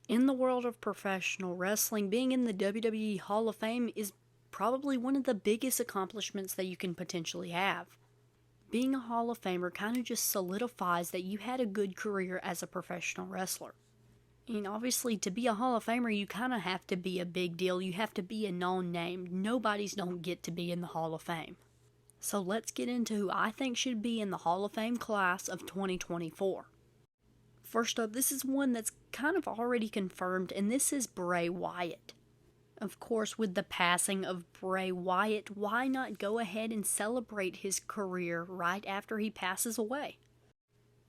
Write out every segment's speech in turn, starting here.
In the world of professional wrestling, being in the WWE Hall of Fame is probably one of the biggest accomplishments that you can potentially have. Being a Hall of Famer kind of just solidifies that you had a good career as a professional wrestler. And obviously, to be a Hall of Famer, you kind of have to be a big deal. You have to be a known name. Nobody's don't get to be in the Hall of Fame. So let's get into who I think should be in the Hall of Fame class of 2024. First up, this is one that's kind of already confirmed, and this is Bray Wyatt. Of course, with the passing of Bray Wyatt, why not go ahead and celebrate his career right after he passes away?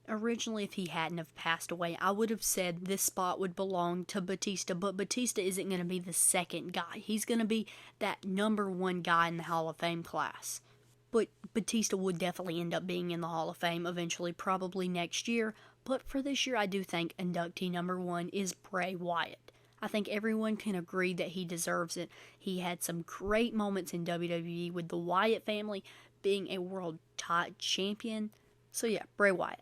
Originally, if he hadn't have passed away, I would have said this spot would belong to Batista, but Batista isn't going to be the second guy. He's going to be that number one guy in the Hall of Fame class. But Batista would definitely end up being in the Hall of Fame eventually, probably next year. But for this year, I do think inductee number one is Bray Wyatt. I think everyone can agree that he deserves it. He had some great moments in WWE with the Wyatt family, being a world champion. So yeah, Bray Wyatt.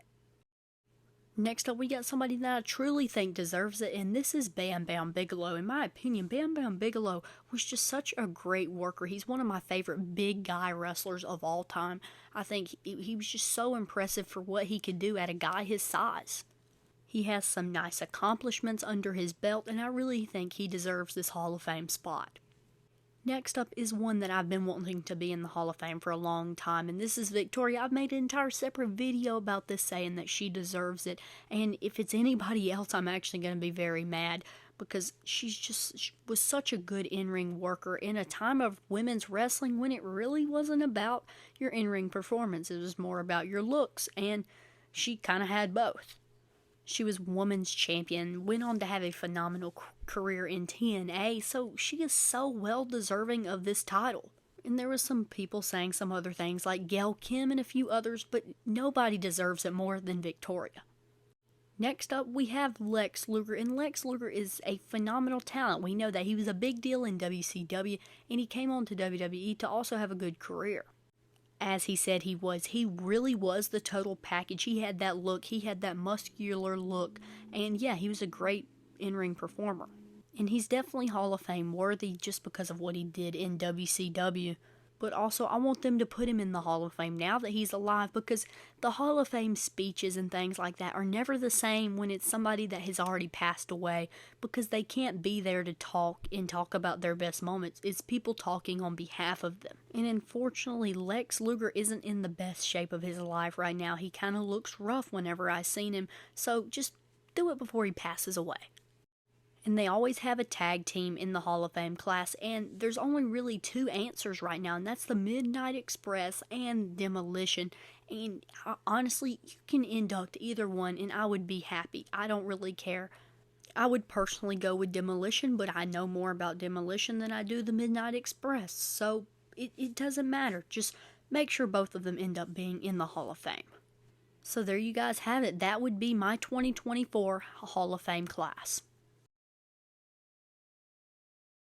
Next up, we got somebody that I truly think deserves it, and this is Bam Bam Bigelow. In my opinion, Bam Bam Bigelow was just such a great worker. He's one of my favorite big guy wrestlers of all time. I think he was just so impressive for what he could do at a guy his size. He has some nice accomplishments under his belt, and I really think he deserves this Hall of Fame spot. Next up is one that I've been wanting to be in the Hall of Fame for a long time, and this is Victoria. I've made an entire separate video about this, saying that she deserves it, and if it's anybody else, I'm actually going to be very mad, because she was such a good in-ring worker in a time of women's wrestling when it really wasn't about your in-ring performance. It was more about your looks, and she kind of had both. She was women's champion, went on to have a phenomenal career in TNA, so she is so well deserving of this title. And there was some people saying some other things like Gail Kim and a few others, but nobody deserves it more than Victoria. Next up, we have Lex Luger, and Lex Luger is a phenomenal talent. We know that he was a big deal in WCW, and he came on to WWE to also have a good career. As he said he really was the total package. He had that look, he had that muscular look, and yeah, he was a great in-ring performer. And he's definitely Hall of Fame worthy just because of what he did in WCW. But also, I want them to put him in the Hall of Fame now that he's alive, because the Hall of Fame speeches and things like that are never the same when it's somebody that has already passed away, because they can't be there to talk about their best moments. It's people talking on behalf of them. And unfortunately, Lex Luger isn't in the best shape of his life right now. He kind of looks rough whenever I've seen him, so just do it before he passes away. And they always have a tag team in the Hall of Fame class, and there's only really two answers right now, and that's the Midnight Express and Demolition. And honestly, you can induct either one, and I would be happy. I don't really care. I would personally go with Demolition, but I know more about Demolition than I do the Midnight Express, so it doesn't matter. Just make sure both of them end up being in the Hall of Fame. So there you guys have it. That would be my 2024 Hall of Fame class.